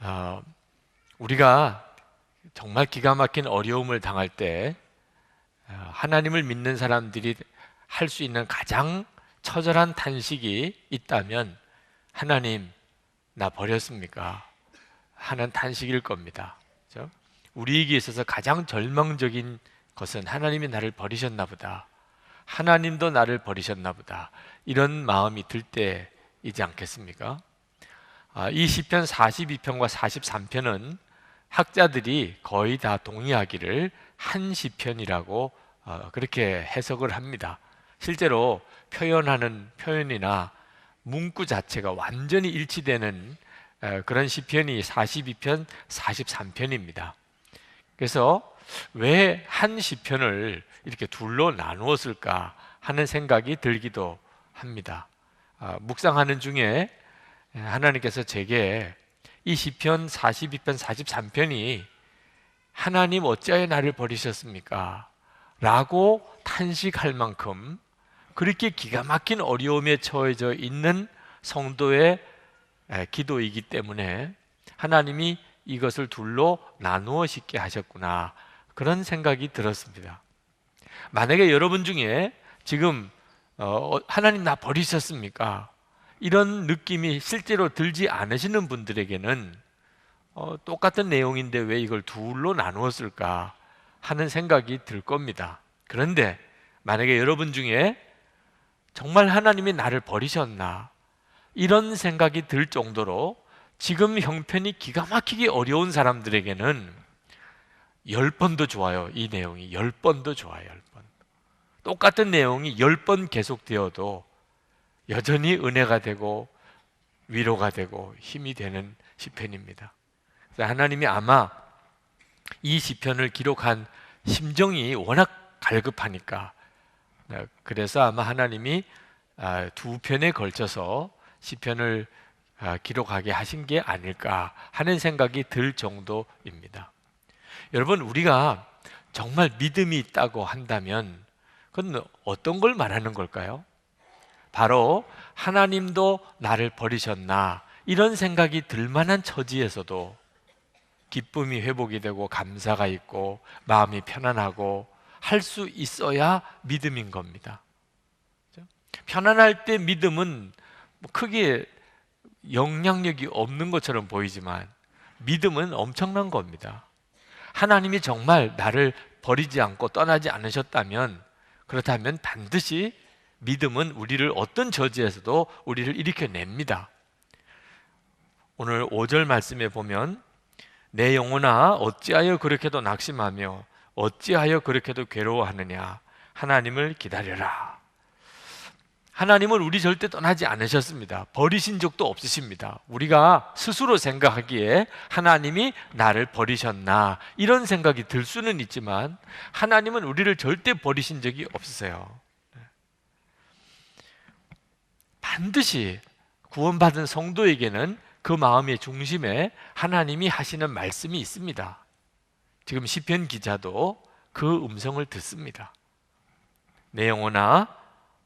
어, 우리가 정말 기가 막힌 어려움을 당할 때 하나님을 믿는 사람들이 할 수 있는 가장 처절한 탄식이 있다면 하나님 나 버렸습니까? 하는 탄식일 겁니다. 그렇죠? 우리에게 있어서 가장 절망적인 것은 하나님이 나를 버리셨나 보다. 하나님도 나를 버리셨나 보다. 이런 마음이 들 때이지 않겠습니까? 이 시편 42편과 43편은 학자들이 거의 다 동의하기를 한 시편이라고 그렇게 해석을 합니다. 실제로 표현하는 표현이나 문구 자체가 완전히 일치되는 그런 시편이 42편, 43편입니다. 그래서 왜 한 시편을 이렇게 둘로 나누었을까 하는 생각이 들기도 합니다. 묵상하는 중에 하나님께서 제게 이 시편 42편, 43편이 하나님 어찌하여 나를 버리셨습니까? 라고 탄식할 만큼 그렇게 기가 막힌 어려움에 처해져 있는 성도의 기도이기 때문에 하나님이 이것을 둘로 나누어 싣게 하셨구나, 그런 생각이 들었습니다. 만약에 여러분 중에 지금 하나님 나 버리셨습니까? 이런 느낌이 실제로 들지 않으시는 분들에게는 똑같은 내용인데 왜 이걸 둘로 나누었을까 하는 생각이 들 겁니다. 그런데 만약에 여러분 중에 정말 하나님이 나를 버리셨나 이런 생각이 들 정도로 지금 형편이 기가 막히게 어려운 사람들에게는 10번 더 좋아요. 이 내용이 10번 더 좋아요. 10번. 똑같은 내용이 10번 계속되어도 여전히 은혜가 되고 위로가 되고 힘이 되는 시편입니다. 하나님이 아마 이 시편을 기록한 심정이 워낙 갈급하니까, 그래서 아마 하나님이 두 편에 걸쳐서 시편을 기록하게 하신 게 아닐까 하는 생각이 들 정도입니다. 여러분, 우리가 정말 믿음이 있다고 한다면 그건 어떤 걸 말하는 걸까요? 바로 하나님도 나를 버리셨나 이런 생각이 들 만한 처지에서도 기쁨이 회복이 되고 감사가 있고 마음이 편안하고 할 수 있어야 믿음인 겁니다. 편안할 때 믿음은 크게 영향력이 없는 것처럼 보이지만 믿음은 엄청난 겁니다. 하나님이 정말 나를 버리지 않고 떠나지 않으셨다면, 그렇다면 반드시 믿음은 우리를 어떤 저지에서도 우리를 일으켜냅니다. 오늘 5절 말씀에 보면 내 영혼아 어찌하여 그렇게도 낙심하며 어찌하여 그렇게도 괴로워하느냐, 하나님을 기다려라. 하나님은 우리 절대 떠나지 않으셨습니다. 버리신 적도 없으십니다. 우리가 스스로 생각하기에 하나님이 나를 버리셨나 이런 생각이 들 수는 있지만 하나님은 우리를 절대 버리신 적이 없으세요. 반드시 구원받은 성도에게는 그 마음의 중심에 하나님이 하시는 말씀이 있습니다. 지금 시편 기자도 그 음성을 듣습니다. 내 영혼아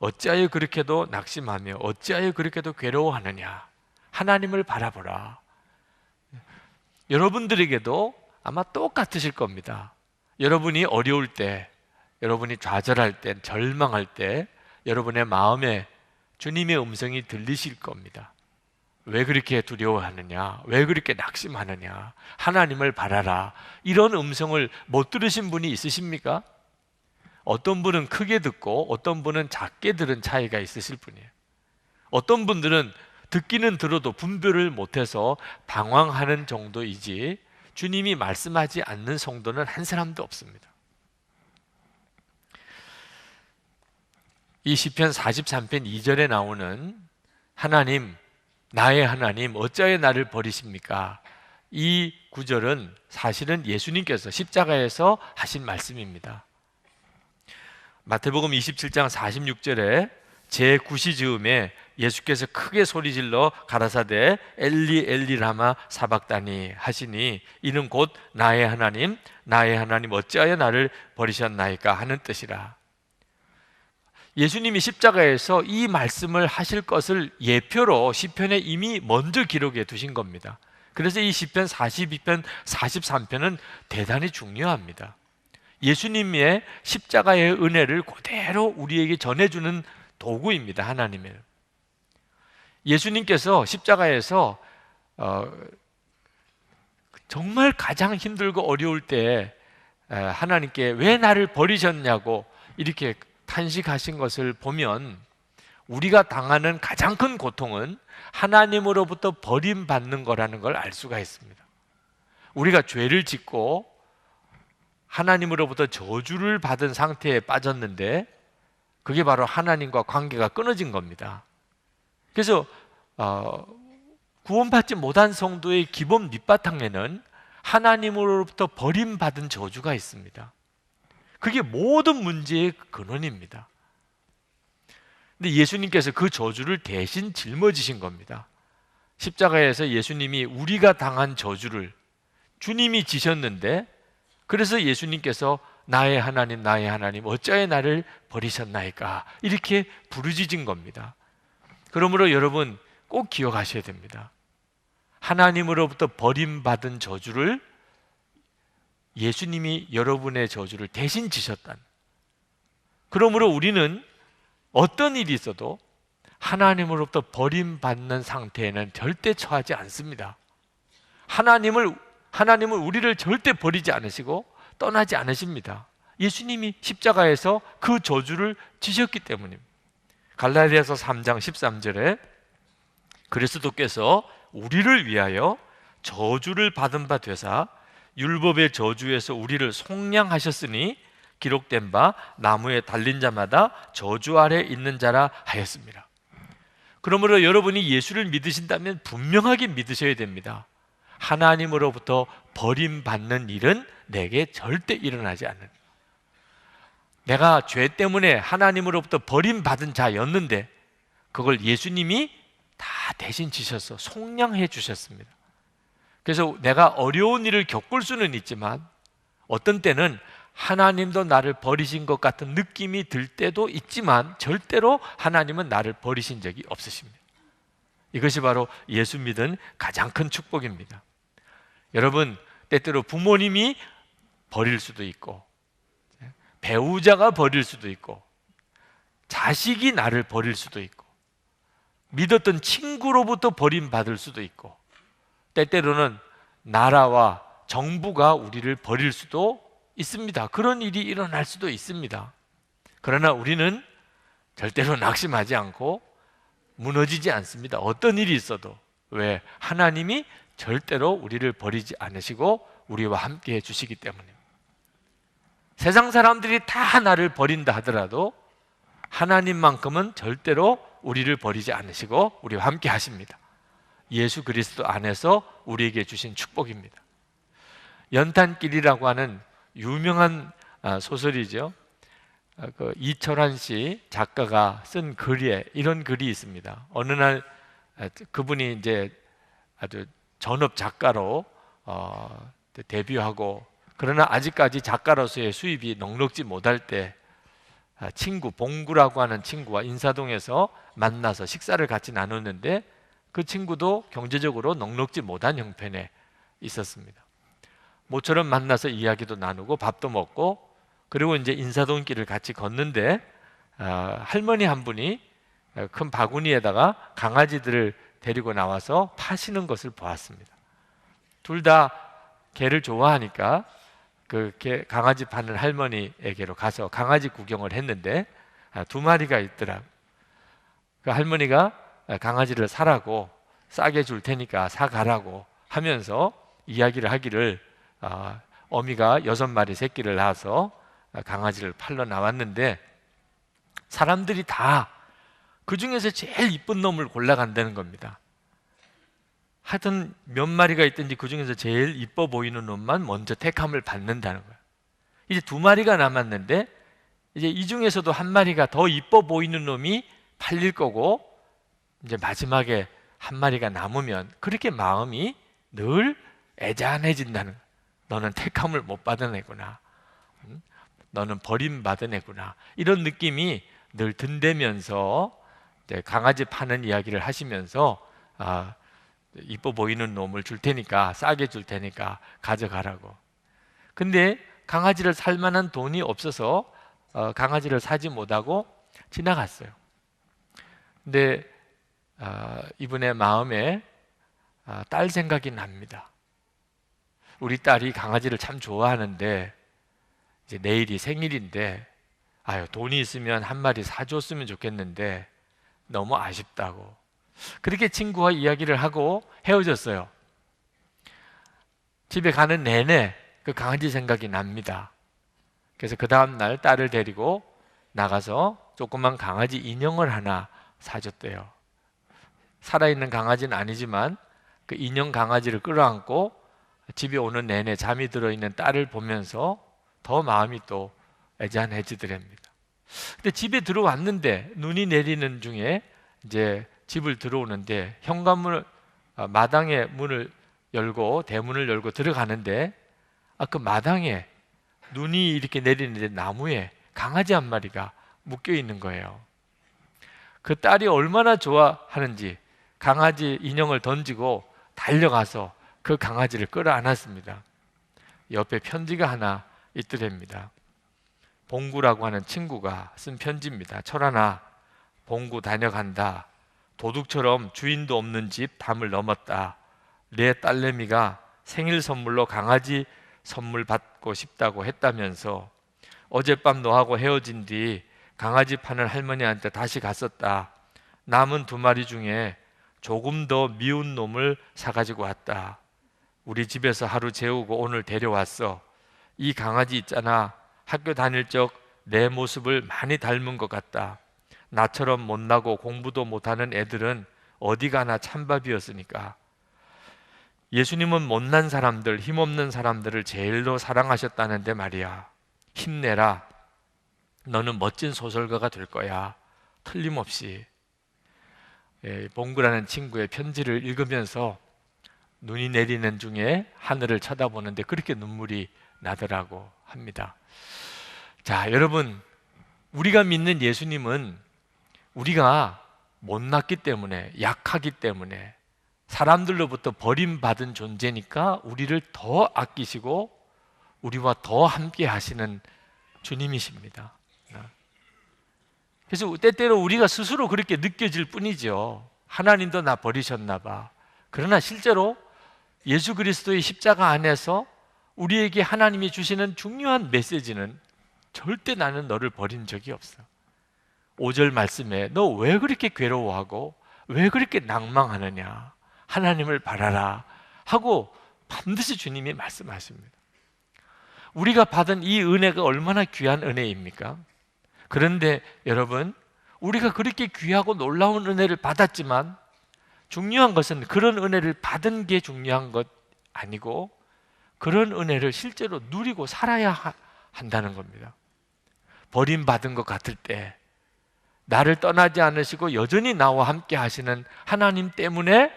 어찌하여 그렇게도 낙심하며 어찌하여 그렇게도 괴로워하느냐, 하나님을 바라보라. 여러분들에게도 아마 똑같으실 겁니다. 여러분이 어려울 때, 여러분이 좌절할 때, 절망할 때 여러분의 마음에 주님의 음성이 들리실 겁니다. 왜 그렇게 두려워하느냐, 왜 그렇게 낙심하느냐, 하나님을 바라라. 이런 음성을 못 들으신 분이 있으십니까? 어떤 분은 크게 듣고 어떤 분은 작게 들은 차이가 있으실 뿐이에요. 어떤 분들은 듣기는 들어도 분별을 못해서 방황하는 정도이지 주님이 말씀하지 않는 성도는 한 사람도 없습니다. 이 시편 43편 2절에 나오는 하나님, 나의 하나님 어찌하여 나를 버리십니까? 이 구절은 사실은 예수님께서 십자가에서 하신 말씀입니다. 마태복음 27장 46절에 제9시즈음에 예수께서 크게 소리질러 가라사대 엘리 엘리 라마 사박다니 하시니 이는 곧 나의 하나님 어찌하여 나를 버리셨나이까 하는 뜻이라. 예수님이 십자가에서 이 말씀을 하실 것을 예표로 시편에 이미 먼저 기록해 두신 겁니다. 그래서 이 시편 42편, 43편은 대단히 중요합니다. 예수님의 십자가의 은혜를 그대로 우리에게 전해주는 도구입니다. 하나님의. 예수님께서 십자가에서 정말 가장 힘들고 어려울 때 하나님께 왜 나를 버리셨냐고 이렇게 탄식하신 것을 보면 우리가 당하는 가장 큰 고통은 하나님으로부터 버림받는 거라는 걸 알 수가 있습니다. 우리가 죄를 짓고 하나님으로부터 저주를 받은 상태에 빠졌는데 그게 바로 하나님과 관계가 끊어진 겁니다. 그래서 구원받지 못한 성도의 기본 밑바탕에는 하나님으로부터 버림받은 저주가 있습니다. 그게 모든 문제의 근원입니다. 근데 예수님께서 그 저주를 대신 짊어지신 겁니다. 십자가에서 예수님이 우리가 당한 저주를 주님이 지셨는데, 그래서 예수님께서 나의 하나님 어찌하여 나를 버리셨나이까 이렇게 부르짖은 겁니다. 그러므로 여러분 꼭 기억하셔야 됩니다. 하나님으로부터 버림받은 저주를 예수님이 여러분의 저주를 대신 지셨다는. 그러므로 우리는 어떤 일이 있어도 하나님으로부터 버림받는 상태에는 절대 처하지 않습니다. 하나님은 우리를 절대 버리지 않으시고 떠나지 않으십니다. 예수님이 십자가에서 그 저주를 지셨기 때문입니다. 갈라디아서 3장 13절에 그리스도께서 우리를 위하여 저주를 받은 바 되사 율법의 저주에서 우리를 속량하셨으니 기록된 바 나무에 달린 자마다 저주 아래 있는 자라 하였습니다. 그러므로 여러분이 예수를 믿으신다면 분명하게 믿으셔야 됩니다. 하나님으로부터 버림받는 일은 내게 절대 일어나지 않는. 내가 죄 때문에 하나님으로부터 버림받은 자였는데 그걸 예수님이 다 대신 지셔서 속량해 주셨습니다. 그래서 내가 어려운 일을 겪을 수는 있지만 어떤 때는 하나님도 나를 버리신 것 같은 느낌이 들 때도 있지만 절대로 하나님은 나를 버리신 적이 없으십니다. 이것이 바로 예수 믿은 가장 큰 축복입니다. 여러분, 때때로 부모님이 버릴 수도 있고 배우자가 버릴 수도 있고 자식이 나를 버릴 수도 있고 믿었던 친구로부터 버림받을 수도 있고 때때로는 나라와 정부가 우리를 버릴 수도 있습니다. 그런 일이 일어날 수도 있습니다. 그러나 우리는 절대로 낙심하지 않고 무너지지 않습니다. 어떤 일이 있어도. 왜? 하나님이 절대로 우리를 버리지 않으시고 우리와 함께 해주시기 때문입니다. 세상 사람들이 다 나를 버린다 하더라도 하나님만큼은 절대로 우리를 버리지 않으시고 우리와 함께 하십니다. 예수 그리스도 안에서 우리에게 주신 축복입니다. 연탄길이라고 하는 유명한 소설이죠. 이철환 씨 작가가 쓴 글에 이런 글이 있습니다. 어느 날 그분이 이제 아주 전업 작가로 데뷔하고 그러나 아직까지 작가로서의 수입이 넉넉지 못할 때 친구 봉구라고 하는 친구와 인사동에서 만나서 식사를 같이 나눴는데 그 친구도 경제적으로 넉넉지 못한 형편에 있었습니다. 모처럼 만나서 이야기도 나누고 밥도 먹고 그리고 이제 인사동길을 같이 걷는데 할머니 한 분이 큰 바구니에다가 강아지들을 데리고 나와서 파시는 것을 보았습니다. 둘 다 개를 좋아하니까 그 강아지 파는 할머니에게로 가서 강아지 구경을 했는데 두 마리가 있더라. 그 할머니가 강아지를 사라고 싸게 줄 테니까 사가라고 하면서 이야기를 하기를 어미가 6마리 새끼를 낳아서 강아지를 팔러 나왔는데 사람들이 다 그 중에서 제일 이쁜 놈을 골라간다는 겁니다. 하여튼 몇 마리가 있든지 그 중에서 제일 이뻐 보이는 놈만 먼저 택함을 받는다는 거예요. 이제 2마리가 남았는데 이제 이 중에서도 한 마리가 더 이뻐 보이는 놈이 팔릴 거고 이제 마지막에 한 마리가 남으면 그렇게 마음이 늘 애잔해진다는 거예요. 너는 택함을 못 받은 애구나. 너는 버림받은 애구나. 이런 느낌이 늘 든대면서 이제 강아지 파는 이야기를 하시면서 이뻐 보이는 놈을 줄 테니까, 싸게 줄 테니까 가져가라고. 근데 강아지를 살 만한 돈이 없어서 강아지를 사지 못하고 지나갔어요. 근데 이분의 마음에 딸 생각이 납니다. 우리 딸이 강아지를 참 좋아하는데 이제 내일이 생일인데 돈이 있으면 한 마리 사줬으면 좋겠는데 너무 아쉽다고. 그렇게 친구와 이야기를 하고 헤어졌어요. 집에 가는 내내 그 강아지 생각이 납니다. 그래서 그 다음 날 딸을 데리고 나가서 조그만 강아지 인형을 하나 사줬대요. 살아있는 강아지는 아니지만 그 인형 강아지를 끌어안고 집에 오는 내내 잠이 들어있는 딸을 보면서 더 마음이 또 애잔해지더랍니다. 근데 집에 들어왔는데 눈이 내리는 중에 이제 집을 들어오는데 현관문을 마당에 문을 열고 대문을 열고 들어가는데 그 마당에 눈이 이렇게 내리는데 나무에 강아지 한 마리가 묶여 있는 거예요. 그 딸이 얼마나 좋아하는지 강아지 인형을 던지고 달려가서 그 강아지를 끌어안았습니다. 옆에 편지가 하나 있더랍니다. 봉구라고 하는 친구가 쓴 편지입니다. 철아나, 봉구 다녀간다. 도둑처럼 주인도 없는 집 담을 넘었다. 내 딸내미가 생일 선물로 강아지 선물 받고 싶다고 했다면서 어젯밤 너하고 헤어진 뒤 강아지 파는 할머니한테 다시 갔었다. 남은 2마리 중에 조금 더 미운 놈을 사가지고 왔다. 우리 집에서 하루 재우고 오늘 데려왔어. 이 강아지 있잖아. 학교 다닐 적 내 모습을 많이 닮은 것 같다. 나처럼 못나고 공부도 못하는 애들은 어디 가나 찬밥이었으니까. 예수님은 못난 사람들, 힘없는 사람들을 제일로 사랑하셨다는데 말이야. 힘내라. 너는 멋진 소설가가 될 거야. 틀림없이. 봉구라는 친구의 편지를 읽으면서 눈이 내리는 중에 하늘을 쳐다보는데 그렇게 눈물이 나더라고 합니다. 자, 여러분, 우리가 믿는 예수님은 우리가 못났기 때문에, 약하기 때문에, 사람들로부터 버림받은 존재니까 우리를 더 아끼시고 우리와 더 함께 하시는 주님이십니다. 그래서 때때로 우리가 스스로 그렇게 느껴질 뿐이죠. 하나님도 나 버리셨나 봐. 그러나 실제로 예수 그리스도의 십자가 안에서 우리에게 하나님이 주시는 중요한 메시지는 절대 나는 너를 버린 적이 없어. 5절 말씀에 너 왜 그렇게 괴로워하고 왜 그렇게 낭망하느냐, 하나님을 바라라 하고 반드시 주님이 말씀하십니다. 우리가 받은 이 은혜가 얼마나 귀한 은혜입니까? 그런데 여러분, 우리가 그렇게 귀하고 놀라운 은혜를 받았지만 중요한 것은 그런 은혜를 받은 게 중요한 것 아니고 그런 은혜를 실제로 누리고 살아야 한다는 겁니다. 버림받은 것 같을 때 나를 떠나지 않으시고 여전히 나와 함께 하시는 하나님 때문에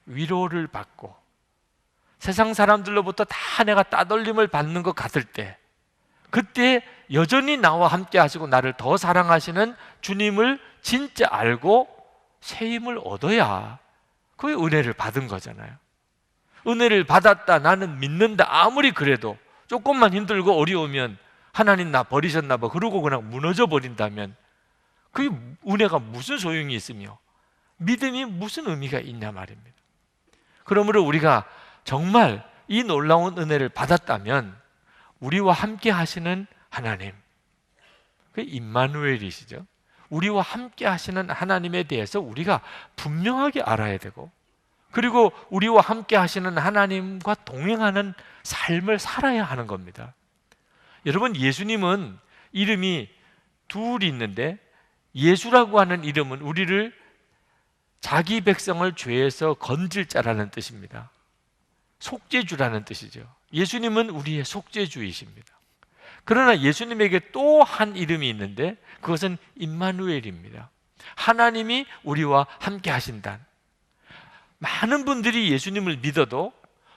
위로를 받고 세상 사람들로부터 다 내가 따돌림을 받는 것 같을 때 그때 여전히 나와 함께 하시고 나를 더 사랑하시는 주님을 진짜 알고 새 힘을 얻어야 그의 은혜를 받은 거잖아요. 은혜를 받았다, 나는 믿는다, 아무리 그래도 조금만 힘들고 어려우면 하나님 나 버리셨나 봐 그러고 그냥 무너져 버린다면 그 은혜가 무슨 소용이 있으며 믿음이 무슨 의미가 있냐 말입니다. 그러므로 우리가 정말 이 놀라운 은혜를 받았다면 우리와 함께 하시는 하나님, 그 임마누엘이시죠. 우리와 함께 하시는 하나님에 대해서 우리가 분명하게 알아야 되고 그리고 우리와 함께 하시는 하나님과 동행하는 삶을 살아야 하는 겁니다. 여러분, 예수님은 이름이 둘이 있는데 예수라고 하는 이름은 우리를 자기 백성을 죄에서 건질 자라는 뜻입니다. 속죄주라는 뜻이죠. 예수님은 우리의 속죄주이십니다. 그러나 예수님에게 또 한 이름이 있는데 그것은 임마누엘입니다. 하나님이 우리와 함께 하신다. 많은 분들이 예수님을 믿어도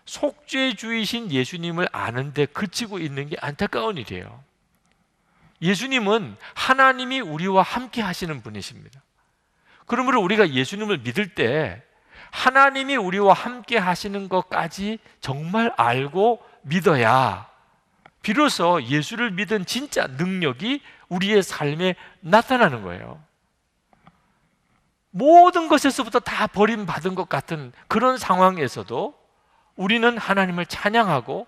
속죄주이신 예수님을 아는데 그치고 있는 게 안타까운 일이에요. 예수님은 하나님이 우리와 함께 하시는 분이십니다. 그러므로 우리가 예수님을 믿을 때 하나님이 우리와 함께 하시는 것까지 정말 알고 믿어야 비로소 예수를 믿은 진짜 능력이 우리의 삶에 나타나는 거예요. 모든 것에서부터 다 버림받은 것 같은 그런 상황에서도 우리는 하나님을 찬양하고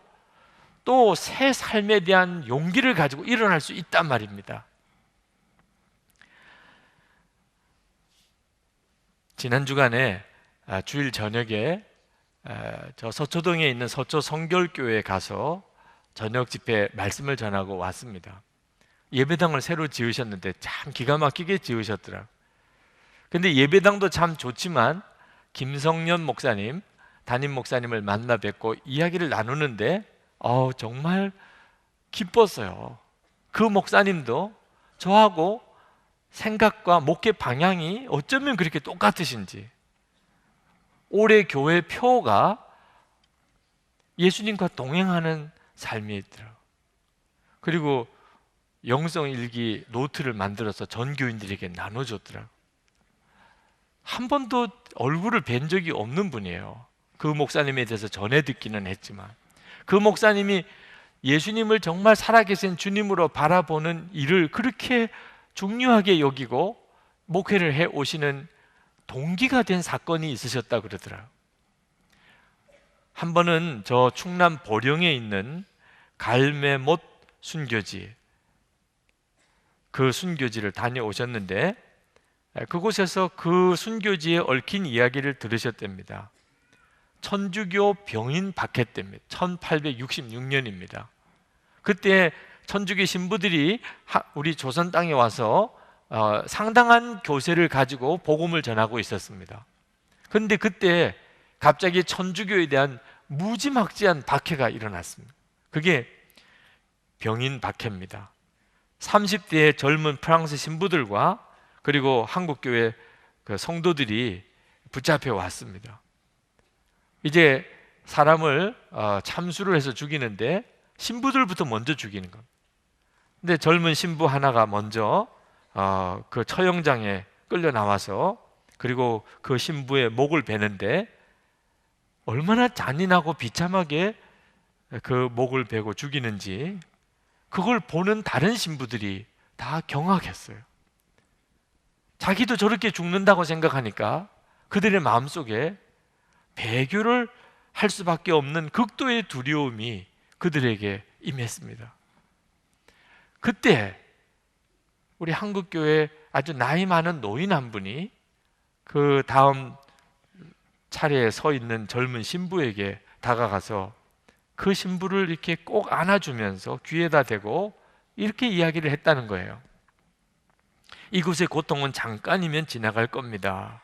또 새 삶에 대한 용기를 가지고 일어날 수 있단 말입니다. 지난 주간에 주일 저녁에 저 서초동에 있는 서초 성결교회에 가서 저녁 집회 말씀을 전하고 왔습니다. 예배당을 새로 지으셨는데 참 기가 막히게 지으셨더라고요. 근데 예배당도 참 좋지만 김성년 목사님, 담임 목사님을 만나 뵙고 이야기를 나누는데 정말 기뻤어요. 그 목사님도 저하고 생각과 목회 방향이 어쩌면 그렇게 똑같으신지, 올해 교회 표가 예수님과 동행하는 삶이 있더라고요. 그리고 영성일기 노트를 만들어서 전 교인들에게 나눠줬더라고요. 한 번도 얼굴을 뵌 적이 없는 분이에요. 그 목사님에 대해서 전해 듣기는 했지만 그 목사님이 예수님을 정말 살아계신 주님으로 바라보는 일을 그렇게 중요하게 여기고 목회를 해 오시는 동기가 된 사건이 있으셨다 그러더라고요. 한 번은 저 충남 보령에 있는 갈매못 순교지, 그 순교지를 다녀오셨는데 그곳에서 그 순교지에 얽힌 이야기를 들으셨답니다. 천주교 병인 박해 때입니다. 1866년입니다. 그때 천주교 신부들이 우리 조선 땅에 와서 상당한 교세를 가지고 복음을 전하고 있었습니다. 그런데 그때 갑자기 천주교에 대한 무지막지한 박해가 일어났습니다. 그게 병인 박해입니다. 30대의 젊은 프랑스 신부들과 그리고 한국교회 그 성도들이 붙잡혀 왔습니다. 이제 사람을 참수를 해서 죽이는데 신부들부터 먼저 죽이는 겁니다. 근데 젊은 신부 하나가 먼저 그 처형장에 끌려 나와서 그리고 그 신부의 목을 베는데 얼마나 잔인하고 비참하게 그 목을 베고 죽이는지 그걸 보는 다른 신부들이 다 경악했어요. 자기도 저렇게 죽는다고 생각하니까 그들의 마음속에 배교를 할 수밖에 없는 극도의 두려움이 그들에게 임했습니다. 그때 우리 한국교회 아주 나이 많은 노인 한 분이 그 다음 차례에 서 있는 젊은 신부에게 다가가서 그 신부를 이렇게 꼭 안아주면서 귀에다 대고 이렇게 이야기를 했다는 거예요. 이곳의 고통은 잠깐이면 지나갈 겁니다.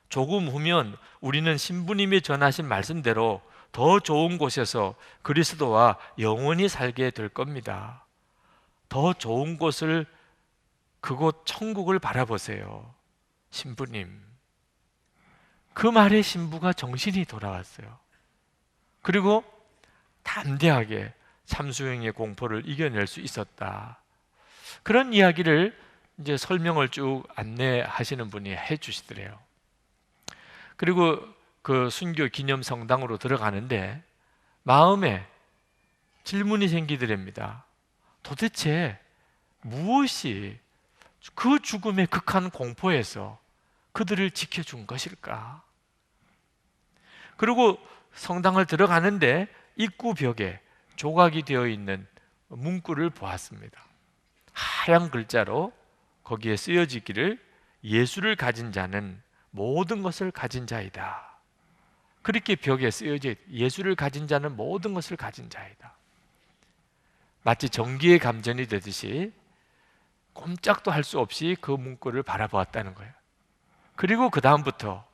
조금 후면 우리는 신부님이 전하신 말씀대로 더 좋은 곳에서 그리스도와 영원히 살게 될 겁니다. 더 좋은 곳을, 그곳 천국을 바라보세요, 신부님. 그 말에 신부가 정신이 돌아왔어요. 그리고 담대하게 참수형의 공포를 이겨낼 수 있었다. 그런 이야기를 이제 설명을 쭉 안내하시는 분이 해주시더래요. 그리고 그 순교 기념 성당으로 들어가는데 마음에 질문이 생기더랍니다. 도대체 무엇이 그 죽음의 극한 공포에서 그들을 지켜준 것일까? 그리고 성당을 들어가는데 입구 벽에 조각이 되어 있는 문구를 보았습니다. 하얀 글자로 거기에 쓰여져 있기를 예수를 가진 자는 모든 것을 가진 자이다. 그렇게 벽에 쓰여져 예수를 가진 자는 모든 것을 가진 자이다. 마치 정기의 감전이 되듯이 꼼짝도 할 수 없이 그 문구를 바라보았다는 거예요. 그리고 그 다음부터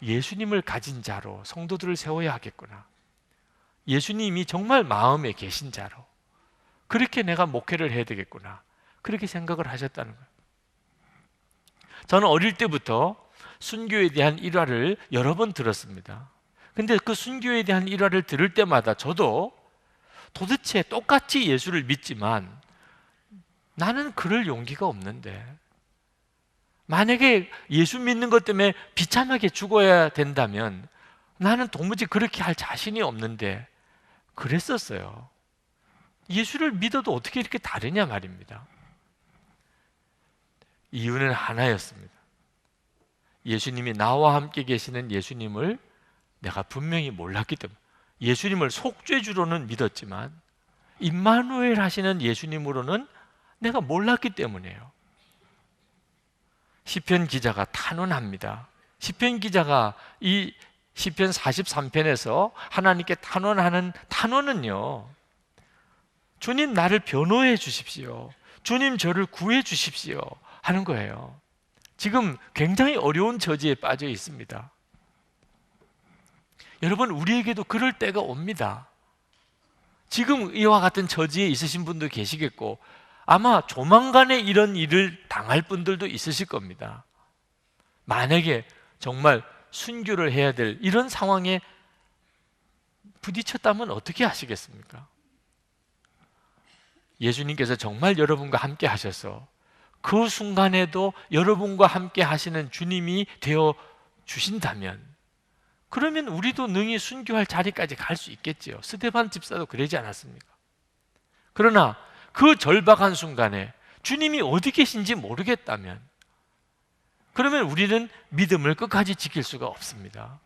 예수님을 가진 자로 성도들을 세워야 하겠구나. 예수님이 정말 마음에 계신 자로 그렇게 내가 목회를 해야 되겠구나. 그렇게 생각을 하셨다는 거예요. 저는 어릴 때부터 순교에 대한 일화를 여러 번 들었습니다. 근데 그 순교에 대한 일화를 들을 때마다 저도 도대체 똑같이 예수를 믿지만 나는 그럴 용기가 없는데, 만약에 예수 믿는 것 때문에 비참하게 죽어야 된다면 나는 도무지 그렇게 할 자신이 없는데 그랬었어요. 예수를 믿어도 어떻게 이렇게 다르냐 말입니다. 이유는 하나였습니다. 예수님이 나와 함께 계시는 예수님을 내가 분명히 몰랐기 때문에, 예수님을 속죄주로는 믿었지만 임마누엘 하시는 예수님으로는 내가 몰랐기 때문이에요. 시편 기자가 탄원합니다. 시편 기자가 이 시편 43편에서 하나님께 탄원하는 탄원은요, 주님 나를 변호해 주십시오, 주님 저를 구해 주십시오 하는 거예요. 지금 굉장히 어려운 처지에 빠져 있습니다. 여러분, 우리에게도 그럴 때가 옵니다. 지금 이와 같은 처지에 있으신 분도 계시겠고 아마 조만간에 이런 일을 당할 분들도 있으실 겁니다. 만약에 정말 순교를 해야 될 이런 상황에 부딪혔다면 어떻게 하시겠습니까? 예수님께서 정말 여러분과 함께 하셔서 그 순간에도 여러분과 함께 하시는 주님이 되어 주신다면, 그러면 우리도 능히 순교할 자리까지 갈 수 있겠지요. 스데반 집사도 그러지 않았습니까? 그러나 그 절박한 순간에 주님이 어디 계신지 모르겠다면, 그러면 우리는 믿음을 끝까지 지킬 수가 없습니다.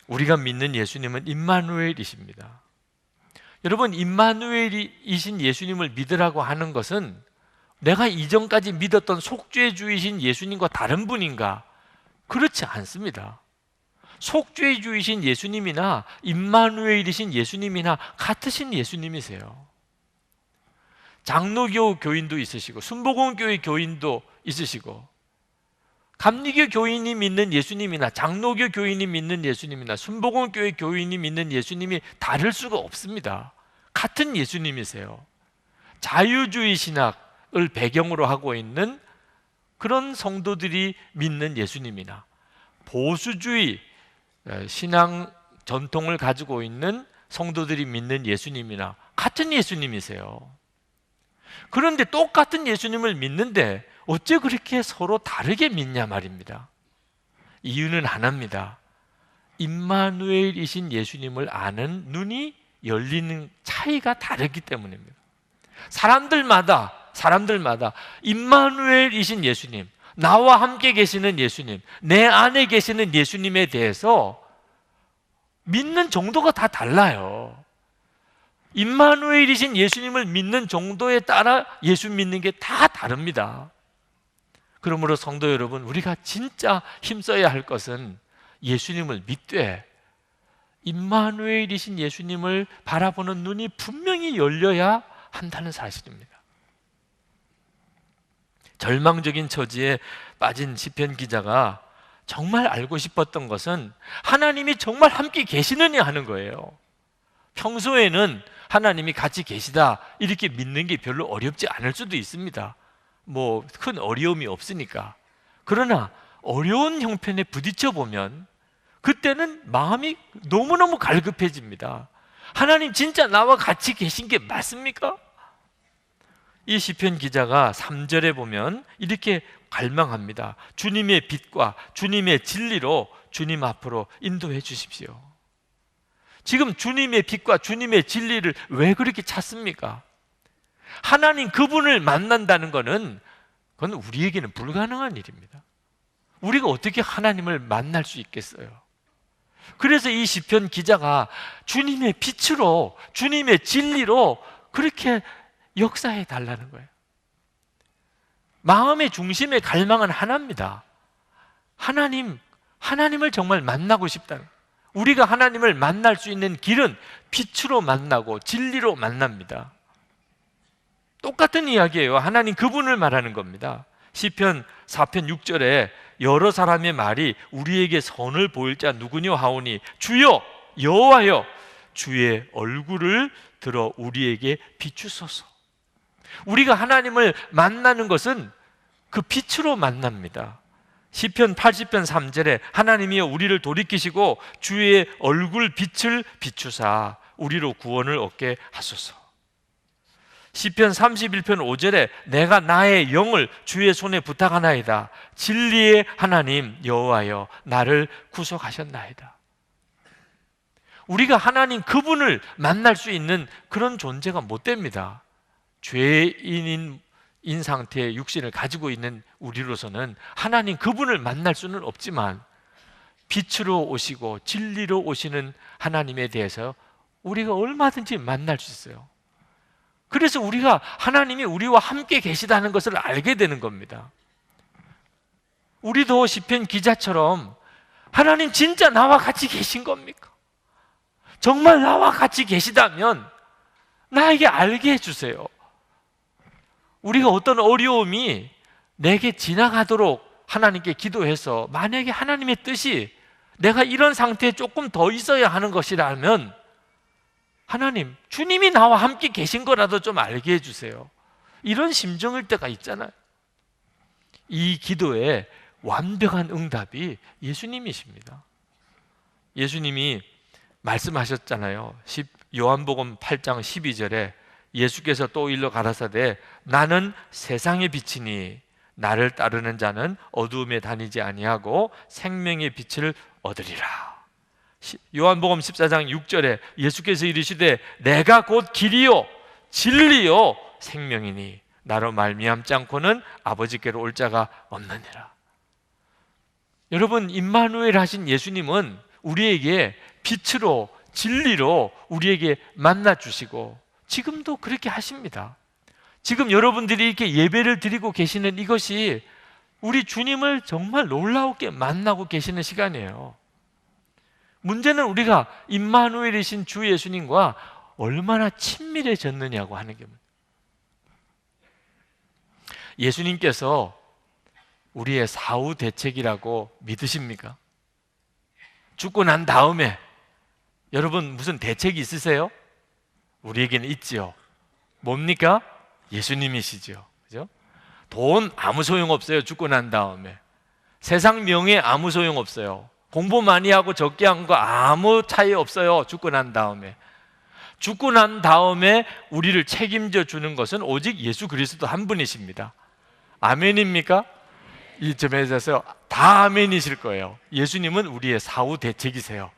우리가 믿는 예수님은 임마누엘이십니다. 여러분, 임마누엘이신 예수님을 믿으라고 하는 것은 내가 이전까지 믿었던 속죄주이신 예수님과 다른 분인가? 그렇지 않습니다. 속죄주이신 예수님이나 임마누엘이신 예수님이나 같으신 예수님이세요. 장로교 교인도 있으시고 순복음교회 교인도 있으시고, 감리교 교인이 믿는 예수님이나 장로교 교인이 믿는 예수님이나 순복음교회 교인이 믿는 예수님이 다를 수가 없습니다. 같은 예수님이세요. 자유주의 신학을 배경으로 하고 있는 그런 성도들이 믿는 예수님이나 보수주의 신앙 전통을 가지고 있는 성도들이 믿는 예수님이나 같은 예수님이세요. 그런데 똑같은 예수님을 믿는데 어째 그렇게 서로 다르게 믿냐 말입니다. 이유는 하나입니다. 임마누엘이신 예수님을 아는 눈이 열리는 차이가 다르기 때문입니다. 사람들마다 임마누엘이신 예수님, 나와 함께 계시는 예수님, 내 안에 계시는 예수님에 대해서 믿는 정도가 다 달라요. 임마누엘이신 예수님을 믿는 정도에 따라 예수 믿는 게 다 다릅니다. 그러므로 성도 여러분, 우리가 진짜 힘써야 할 것은 예수님을 믿되 임마누엘이신 예수님을 바라보는 눈이 분명히 열려야 한다는 사실입니다. 절망적인 처지에 빠진 시편 기자가 정말 알고 싶었던 것은 하나님이 정말 함께 계시느냐 하는 거예요. 평소에는 하나님이 같이 계시다 이렇게 믿는 게 별로 어렵지 않을 수도 있습니다. 뭐 큰 어려움이 없으니까. 그러나 어려운 형편에 부딪혀 보면 그때는 마음이 너무너무 갈급해집니다. 하나님 진짜 나와 같이 계신 게 맞습니까? 이 시편 기자가 3절에 보면 이렇게 갈망합니다. 주님의 빛과 주님의 진리로 주님 앞으로 인도해 주십시오. 지금 주님의 빛과 주님의 진리를 왜 그렇게 찾습니까? 하나님 그분을 만난다는 것은 그건 우리에게는 불가능한 일입니다. 우리가 어떻게 하나님을 만날 수 있겠어요? 그래서 이 시편 기자가 주님의 빛으로, 주님의 진리로 그렇게 역사해 달라는 거예요. 마음의 중심의 갈망은 하나입니다. 하나님을 정말 만나고 싶다는 거예요. 우리가 하나님을 만날 수 있는 길은 빛으로 만나고 진리로 만납니다. 똑같은 이야기예요. 하나님 그분을 말하는 겁니다. 시편 4편 6절에 여러 사람의 말이 우리에게 선을 보일 자 누구뇨 하오니 주여 여호와여 주의 얼굴을 들어 우리에게 비추소서. 우리가 하나님을 만나는 것은 그 빛으로 만납니다. 시편 80편 3절에 하나님이여 우리를 돌이키시고 주의 얼굴 빛을 비추사 우리로 구원을 얻게 하소서. 시편 31편 5절에 내가 나의 영을 주의 손에 부탁하나이다. 진리의 하나님 여호와여 나를 구속하셨나이다. 우리가 하나님 그분을 만날 수 있는 그런 존재가 못 됩니다. 죄인인 상태의 육신을 가지고 있는 우리로서는 하나님 그분을 만날 수는 없지만 빛으로 오시고 진리로 오시는 하나님에 대해서 우리가 얼마든지 만날 수 있어요. 그래서 우리가 하나님이 우리와 함께 계시다는 것을 알게 되는 겁니다. 우리도 시편 기자처럼 하나님 진짜 나와 같이 계신 겁니까? 정말 나와 같이 계시다면 나에게 알게 해주세요. 우리가 어떤 어려움이 내게 지나가도록 하나님께 기도해서 만약에 하나님의 뜻이 내가 이런 상태에 조금 더 있어야 하는 것이라면 하나님, 주님이 나와 함께 계신 거라도 좀 알게 해주세요. 이런 심정일 때가 있잖아요. 이 기도의 완벽한 응답이 예수님이십니다. 예수님이 말씀하셨잖아요. 요한복음 8장 12절에 예수께서 또 일러 가라사대 나는 세상의 빛이니 나를 따르는 자는 어두움에 다니지 아니하고 생명의 빛을 얻으리라. 요한복음 14장 6절에 예수께서 이르시되 내가 곧 길이요 진리요 생명이니 나로 말미암지 않고는 아버지께로 올 자가 없느니라. 여러분, 임마누엘 하신 예수님은 우리에게 빛으로 진리로 우리에게 만나 주시고 지금도 그렇게 하십니다. 지금 여러분들이 이렇게 예배를 드리고 계시는 이것이 우리 주님을 정말 놀라우게 만나고 계시는 시간이에요. 문제는 우리가 임마누엘이신 주 예수님과 얼마나 친밀해졌느냐고 하는 게 문제예요. 예수님께서 우리의 사후 대책이라고 믿으십니까? 죽고 난 다음에 여러분 무슨 대책이 있으세요? 우리에게는 있지요. 뭡니까? 예수님이시죠. 그죠? 돈 아무 소용 없어요. 죽고 난 다음에. 세상 명예 아무 소용 없어요. 공부 많이 하고 적게 한 거 아무 차이 없어요. 죽고 난 다음에. 죽고 난 다음에 우리를 책임져 주는 것은 오직 예수 그리스도 한 분이십니다. 아멘입니까? 이 점에 대해서 다 아멘이실 거예요. 예수님은 우리의 사후 대책이세요.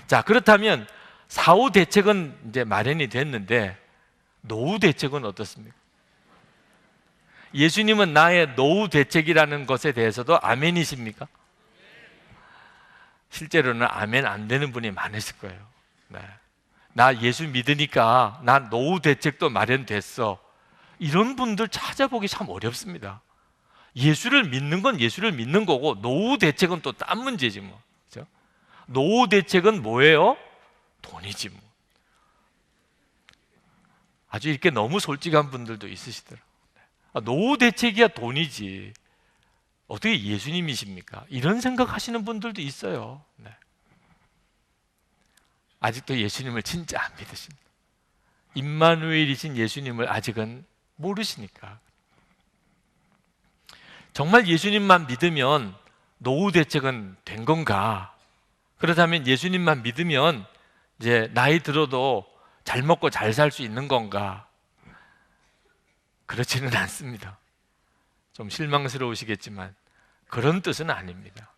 자, 그렇다면 사후 대책은 이제 마련이 됐는데 노후 대책은 어떻습니까? 예수님은 나의 노후 대책이라는 것에 대해서도 아멘이십니까? 실제로는 아멘 안 되는 분이 많으실 거예요. 네. 나 예수 믿으니까 나 노후 대책도 마련됐어. 이런 분들 찾아보기 참 어렵습니다. 예수를 믿는 건 예수를 믿는 거고 노후 대책은 또 딴 문제지 뭐. 그렇죠? 노후 대책은 뭐예요? 돈이지 뭐. 아주 이렇게 너무 솔직한 분들도 있으시더라고요. 노후 대책이야 돈이지. 어떻게 예수님이십니까? 이런 생각하시는 분들도 있어요. 네. 아직도 예수님을 진짜 안 믿으십니다. 임마누엘이신 예수님을 아직은 모르시니까. 정말 예수님만 믿으면 노후 대책은 된 건가? 그렇다면 예수님만 믿으면 이제 나이 들어도 잘 먹고 잘 살 수 있는 건가? 그렇지는 않습니다. 좀 실망스러우시겠지만 그런 뜻은 아닙니다.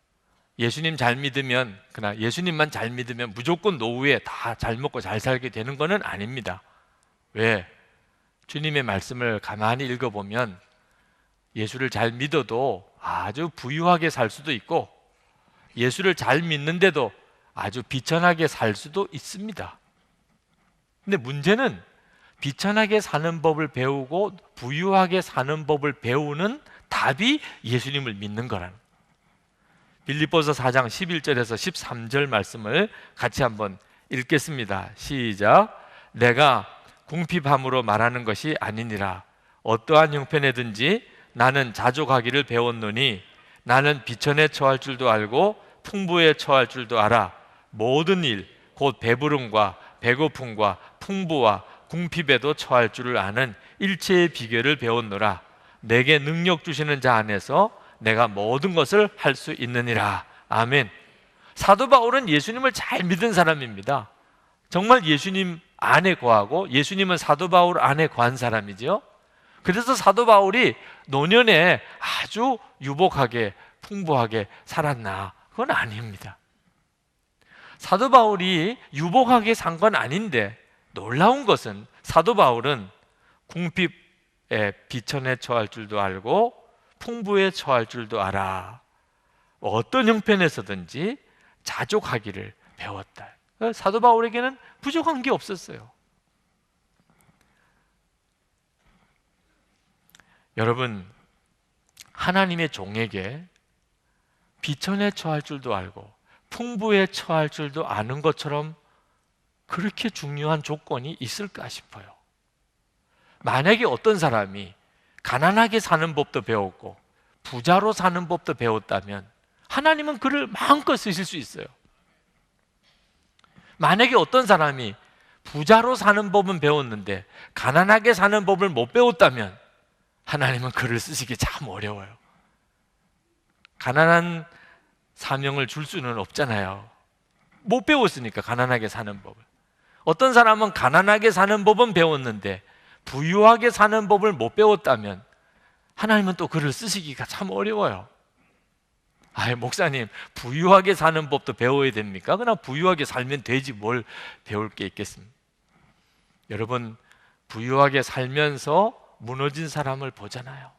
예수님 잘 믿으면, 그러나 예수님만 잘 믿으면 무조건 노후에 다 잘 먹고 잘 살게 되는 것은 아닙니다. 왜? 주님의 말씀을 가만히 읽어보면 예수를 잘 믿어도 아주 부유하게 살 수도 있고 예수를 잘 믿는데도 아주 비천하게 살 수도 있습니다. 근데 문제는 비천하게 사는 법을 배우고 부유하게 사는 법을 배우는 답이 예수님을 믿는 거라는 거예요. 빌립보서 4장 11절에서 13절 말씀을 같이 한번 읽겠습니다. 시작. 내가 궁핍함으로 말하는 것이 아니니라. 어떠한 형편에든지 나는 자족하기를 배웠노니 나는 비천에 처할 줄도 알고 풍부에 처할 줄도 알아. 모든 일 곧 배부름과 배고픔과 풍부와 궁핍에도 처할 줄을 아는 일체의 비결을 배웠노라. 내게 능력 주시는 자 안에서 내가 모든 것을 할 수 있느니라. 아멘. 사도 바울은 예수님을 잘 믿은 사람입니다. 정말 예수님 안에 거하고 예수님은 사도 바울 안에 거한 사람이죠. 그래서 사도 바울이 노년에 아주 유복하게 풍부하게 살았나? 그건 아닙니다. 사도 바울이 유복하게 산 건 아닌데 놀라운 것은 사도 바울은 궁핍에 비천에 처할 줄도 알고 풍부에 처할 줄도 알아. 어떤 형편에서든지 자족하기를 배웠다. 사도 바울에게는 부족한 게 없었어요. 여러분, 하나님의 종에게 비천에 처할 줄도 알고 풍부에 처할 줄도 아는 것처럼 그렇게 중요한 조건이 있을까 싶어요. 만약에 어떤 사람이 가난하게 사는 법도 배웠고 부자로 사는 법도 배웠다면 하나님은 그를 마음껏 쓰실 수 있어요. 만약에 어떤 사람이 부자로 사는 법은 배웠는데 가난하게 사는 법을 못 배웠다면 하나님은 그를 쓰시기 참 어려워요. 가난한 사명을 줄 수는 없잖아요. 못 배웠으니까, 가난하게 사는 법을. 어떤 사람은 가난하게 사는 법은 배웠는데 부유하게 사는 법을 못 배웠다면 하나님은 또 그를 쓰시기가 참 어려워요. 목사님, 부유하게 사는 법도 배워야 됩니까? 그냥 부유하게 살면 되지 뭘 배울 게 있겠습니까? 여러분, 부유하게 살면서 무너진 사람을 보잖아요.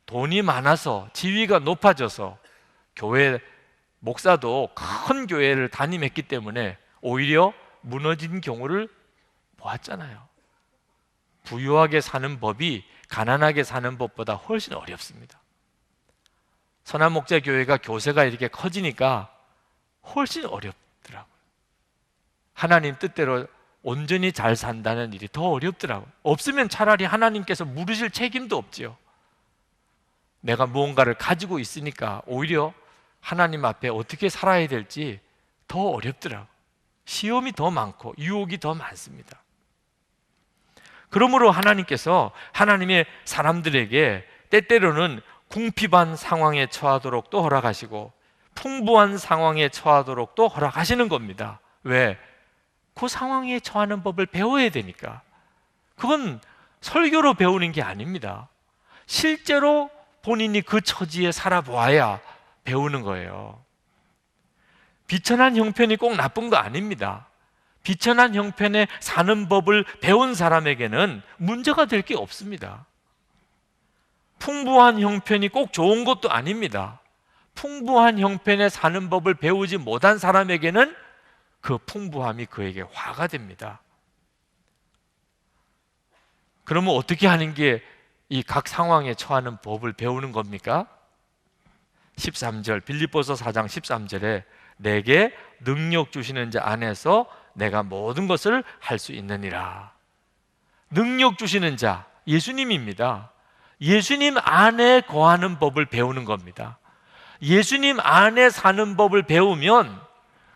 돈이 많아서 지위가 높아져서 교회 목사도 큰 교회를 담임했기 때문에 오히려 무너진 경우를 보았잖아요. 부유하게 사는 법이 가난하게 사는 법보다 훨씬 어렵습니다. 선한목자교회가 교세가 이렇게 커지니까 훨씬 어렵더라고요. 하나님 뜻대로 온전히 잘 산다는 일이 더 어렵더라고요. 없으면 차라리 하나님께서 물으실 책임도 없지요. 내가 무언가를 가지고 있으니까 오히려 하나님 앞에 어떻게 살아야 될지 더 어렵더라고요. 시험이 더 많고 유혹이 더 많습니다. 그러므로 하나님께서 하나님의 사람들에게 때때로는 궁핍한 상황에 처하도록 또 허락하시고 풍부한 상황에 처하도록 또 허락하시는 겁니다. 왜? 그 상황에 처하는 법을 배워야 되니까. 그건 설교로 배우는 게 아닙니다. 실제로 본인이 그 처지에 살아보아야 배우는 거예요. 비천한 형편이 꼭 나쁜 거 아닙니다. 비천한 형편에 사는 법을 배운 사람에게는 문제가 될 게 없습니다. 풍부한 형편이 꼭 좋은 것도 아닙니다. 풍부한 형편에 사는 법을 배우지 못한 사람에게는 그 풍부함이 그에게 화가 됩니다. 그러면 어떻게 하는 게 이 각 상황에 처하는 법을 배우는 겁니까? 13절, 빌립보서 4장 13절에 내게 능력 주시는 자 안에서 내가 모든 것을 할 수 있느니라. 능력 주시는 자, 예수님입니다. 예수님 안에 거하는 법을 배우는 겁니다. 예수님 안에 사는 법을 배우면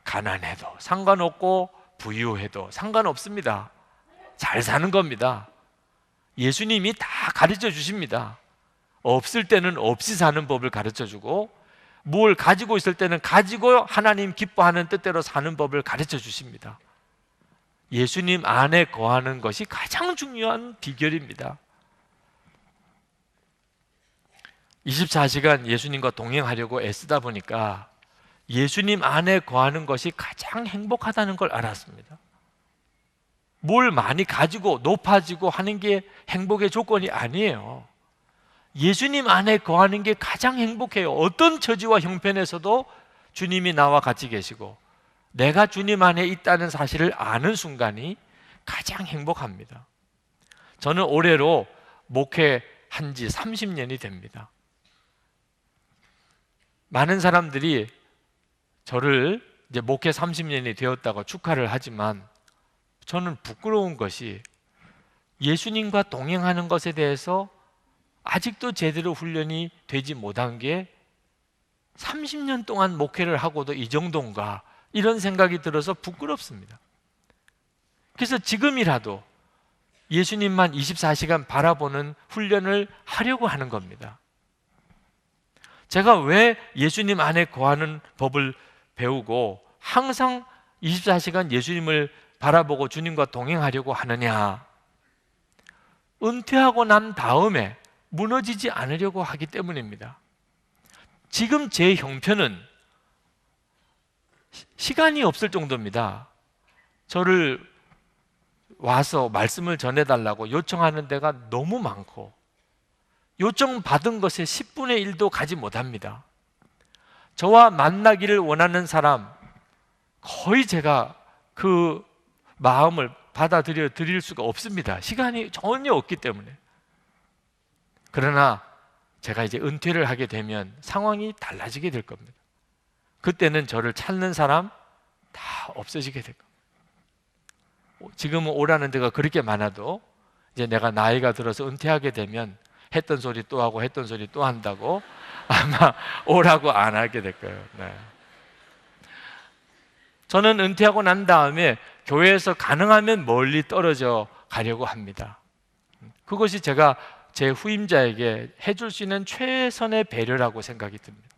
가난해도 상관없고 부유해도 상관없습니다. 잘 사는 겁니다. 예수님이 다 가르쳐 주십니다. 없을 때는 없이 사는 법을 가르쳐 주고 뭘 가지고 있을 때는 가지고 하나님 기뻐하는 뜻대로 사는 법을 가르쳐 주십니다. 예수님 안에 거하는 것이 가장 중요한 비결입니다. 24시간 예수님과 동행하려고 애쓰다 보니까 예수님 안에 거하는 것이 가장 행복하다는 걸 알았습니다. 뭘 많이 가지고 높아지고 하는 게 행복의 조건이 아니에요. 예수님 안에 거하는 게 가장 행복해요. 어떤 처지와 형편에서도 주님이 나와 같이 계시고 내가 주님 안에 있다는 사실을 아는 순간이 가장 행복합니다. 저는 올해로 목회한 지 30년이 됩니다. 많은 사람들이 저를 이제 목회 30년이 되었다고 축하를 하지만 저는 부끄러운 것이 예수님과 동행하는 것에 대해서 아직도 제대로 훈련이 되지 못한 게 30년 동안 목회를 하고도 이 정도인가 이런 생각이 들어서 부끄럽습니다. 그래서 지금이라도 예수님만 24시간 바라보는 훈련을 하려고 하는 겁니다. 제가 왜 예수님 안에 거하는 법을 배우고 항상 24시간 예수님을 바라보고 주님과 동행하려고 하느냐? 은퇴하고 난 다음에 무너지지 않으려고 하기 때문입니다. 지금 제 형편은 시간이 없을 정도입니다. 저를 와서 말씀을 전해달라고 요청하는 데가 너무 많고 요청받은 것의 10분의 1도 가지 못합니다. 저와 만나기를 원하는 사람 거의 제가 그 마음을 받아들여 드릴 수가 없습니다. 시간이 전혀 없기 때문에. 그러나 제가 이제 은퇴를 하게 되면 상황이 달라지게 될 겁니다. 그때는 저를 찾는 사람 다 없어지게 될 겁니다. 지금은 오라는 데가 그렇게 많아도 이제 내가 나이가 들어서 은퇴하게 되면 했던 소리 또 하고 했던 소리 또 한다고 아마 오라고 안 하게 될 거예요. 네. 저는 은퇴하고 난 다음에 교회에서 가능하면 멀리 떨어져 가려고 합니다. 그것이 제가 제 후임자에게 해줄 수 있는 최선의 배려라고 생각이 듭니다.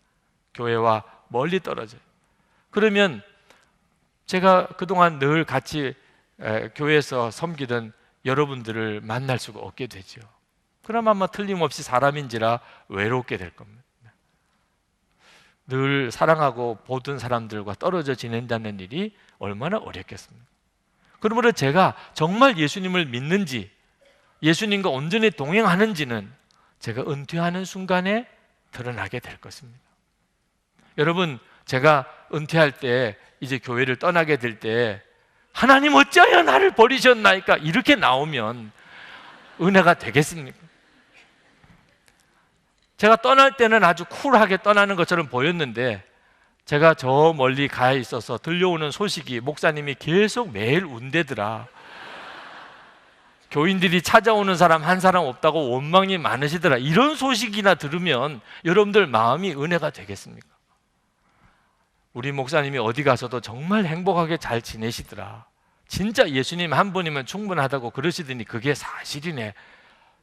교회와 멀리 떨어져요. 그러면 제가 그동안 늘 같이 교회에서 섬기던 여러분들을 만날 수가 없게 되죠. 그럼 아마 틀림없이 사람인지라 외롭게 될 겁니다. 늘 사랑하고 보던 사람들과 떨어져 지낸다는 일이 얼마나 어렵겠습니까? 그러므로 제가 정말 예수님을 믿는지 예수님과 온전히 동행하는지는 제가 은퇴하는 순간에 드러나게 될 것입니다. 여러분, 제가 은퇴할 때 이제 교회를 떠나게 될 때 하나님 어찌하여 나를 버리셨나이까 이렇게 나오면 은혜가 되겠습니까? 제가 떠날 때는 아주 쿨하게 떠나는 것처럼 보였는데 제가 저 멀리 가 있어서 들려오는 소식이 목사님이 계속 매일 운대더라. 교인들이 찾아오는 사람 한 사람 없다고 원망이 많으시더라. 이런 소식이나 들으면 여러분들 마음이 은혜가 되겠습니까? 우리 목사님이 어디 가서도 정말 행복하게 잘 지내시더라. 진짜 예수님 한 분이면 충분하다고 그러시더니 그게 사실이네.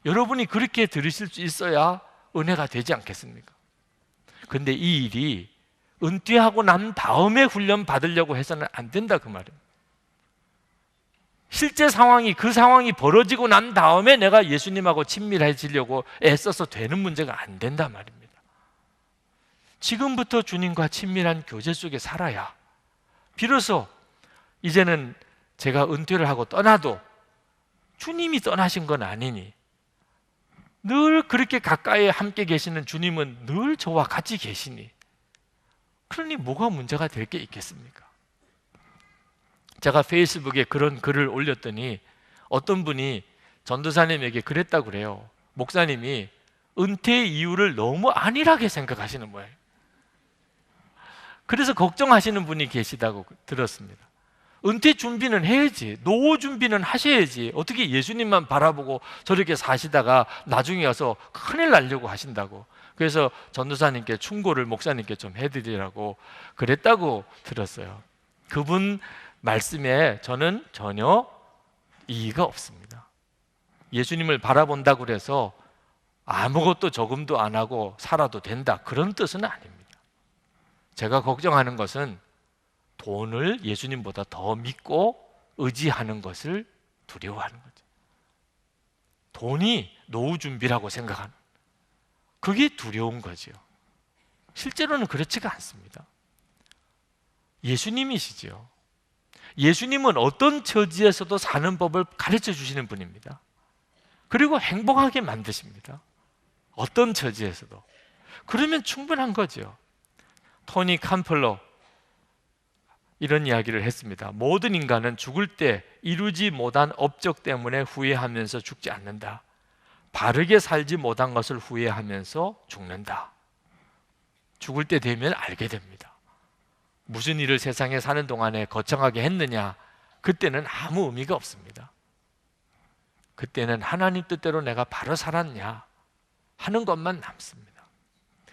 여러분이 그렇게 들으실 수 있어야 은혜가 되지 않겠습니까? 근데 이 일이 은퇴하고 난 다음에 훈련 받으려고 해서는 안 된다 그 말이에요. 실제 상황이 그 상황이 벌어지고 난 다음에 내가 예수님하고 친밀해지려고 애써서 되는 문제가 안 된단 말입니다. 지금부터 주님과 친밀한 교제 속에 살아야 비로소 이제는 제가 은퇴를 하고 떠나도 주님이 떠나신 건 아니니 늘 그렇게 가까이 함께 계시는 주님은 늘 저와 같이 계시니 그러니 뭐가 문제가 될 게 있겠습니까? 제가 페이스북에 그런 글을 올렸더니 어떤 분이 전도사님에게 그랬다고 그래요. 목사님이 은퇴 이유를 너무 안일하게 생각하시는 거예요. 그래서 걱정하시는 분이 계시다고 들었습니다. 은퇴 준비는 해야지, 노후 준비는 하셔야지. 어떻게 예수님만 바라보고 저렇게 사시다가 나중에 가서 큰일 나려고 하신다고. 그래서 전도사님께 충고를 목사님께 좀 해드리라고 그랬다고 들었어요. 그분 말씀에 저는 전혀 이의가 없습니다. 예수님을 바라본다고 그래서 아무것도 조금도 안 하고 살아도 된다 그런 뜻은 아닙니다. 제가 걱정하는 것은 돈을 예수님보다 더 믿고 의지하는 것을 두려워하는 거죠. 돈이 노후 준비라고 생각하는 그게 두려운 거죠. 실제로는 그렇지가 않습니다. 예수님이시죠. 예수님은 어떤 처지에서도 사는 법을 가르쳐 주시는 분입니다. 그리고 행복하게 만드십니다. 어떤 처지에서도. 그러면 충분한 거죠. 토니 캄플러 이런 이야기를 했습니다. 모든 인간은 죽을 때 이루지 못한 업적 때문에 후회하면서 죽지 않는다. 바르게 살지 못한 것을 후회하면서 죽는다. 죽을 때 되면 알게 됩니다. 무슨 일을 세상에 사는 동안에 거창하게 했느냐, 그때는 아무 의미가 없습니다. 그때는 하나님 뜻대로 내가 바로 살았냐 하는 것만 남습니다.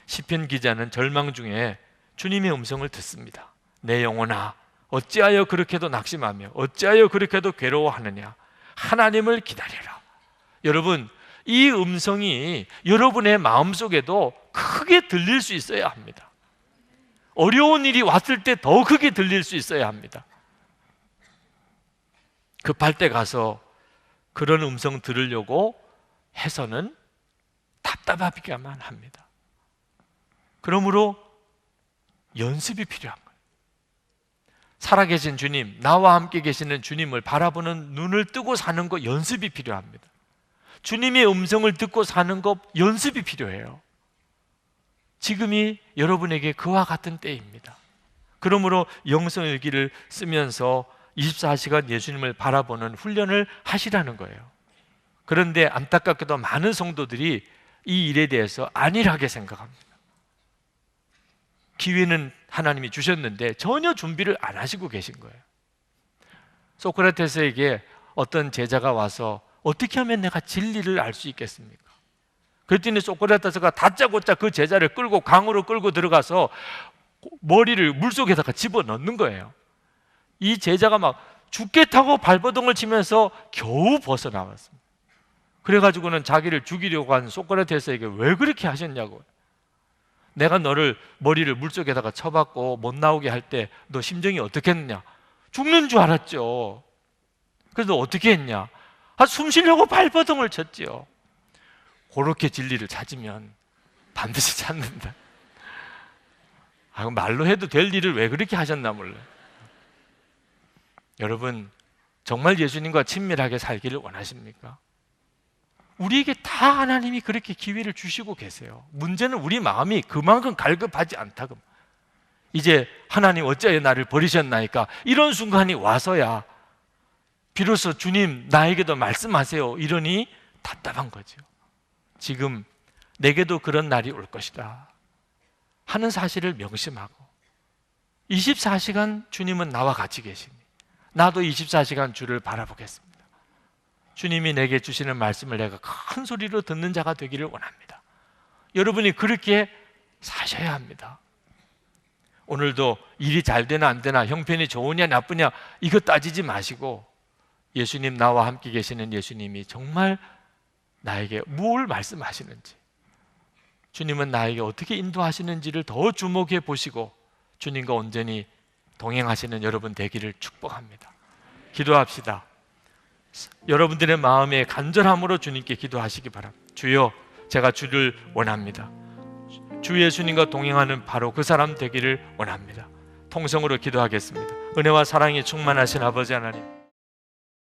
시편 기자는 절망 중에 주님의 음성을 듣습니다. 내 영혼아 어찌하여 그렇게도 낙심하며 어찌하여 그렇게도 괴로워하느냐, 하나님을 기다려라. 여러분, 이 음성이 여러분의 마음속에도 크게 들릴 수 있어야 합니다. 어려운 일이 왔을 때 더 크게 들릴 수 있어야 합니다. 급할 때 가서 그런 음성 들으려고 해서는 답답하기만 합니다. 그러므로 연습이 필요한 거예요. 살아계신 주님, 나와 함께 계시는 주님을 바라보는 눈을 뜨고 사는 것 연습이 필요합니다. 주님의 음성을 듣고 사는 것 연습이 필요해요. 지금이 여러분에게 그와 같은 때입니다. 그러므로 영성일기를 쓰면서 24시간 예수님을 바라보는 훈련을 하시라는 거예요. 그런데 안타깝게도 많은 성도들이 이 일에 대해서 안일하게 생각합니다. 기회는 하나님이 주셨는데 전혀 준비를 안 하시고 계신 거예요. 소크라테스에게 어떤 제자가 와서 어떻게 하면 내가 진리를 알 수 있겠습니까? 그랬더니 소크라테스가 다짜고짜 그 제자를 끌고 강으로 끌고 들어가서 머리를 물속에다가 집어넣는 거예요. 이 제자가 막 죽겠다고 발버둥을 치면서 겨우 벗어나왔습니다. 그래가지고는 자기를 죽이려고 한 소크라테스에게 왜 그렇게 하셨냐고. 내가 너를 머리를 물속에다가 쳐박고 못 나오게 할 때 너 심정이 어떻겠느냐? 죽는 줄 알았죠. 그래서 어떻게 했냐? 숨 쉬려고 발버둥을 쳤지요. 그렇게 진리를 찾으면 반드시 찾는다. 말로 해도 될 일을 왜 그렇게 하셨나 몰라요. 여러분, 정말 예수님과 친밀하게 살기를 원하십니까? 우리에게 다 하나님이 그렇게 기회를 주시고 계세요. 문제는 우리 마음이 그만큼 갈급하지 않다고. 이제 하나님 어찌하여 나를 버리셨나이까? 이런 순간이 와서야 비로소 주님 나에게도 말씀하세요 이러니 답답한 거죠. 지금 내게도 그런 날이 올 것이다 하는 사실을 명심하고 24시간 주님은 나와 같이 계시니 나도 24시간 주를 바라보겠습니다. 주님이 내게 주시는 말씀을 내가 큰 소리로 듣는 자가 되기를 원합니다. 여러분이 그렇게 사셔야 합니다. 오늘도 일이 잘 되나 안 되나, 형편이 좋으냐 나쁘냐 이거 따지지 마시고 예수님, 나와 함께 계시는 예수님이 정말 나에게 뭘 말씀하시는지, 주님은 나에게 어떻게 인도하시는지를 더 주목해 보시고 주님과 온전히 동행하시는 여러분 되기를 축복합니다. 기도합시다. 여러분들의 마음에 간절함으로 주님께 기도하시기 바랍니다. 주여, 제가 주를 원합니다. 주 예수님과 동행하는 바로 그 사람 되기를 원합니다. 통성으로 기도하겠습니다. 은혜와 사랑이 충만하신 아버지 하나님,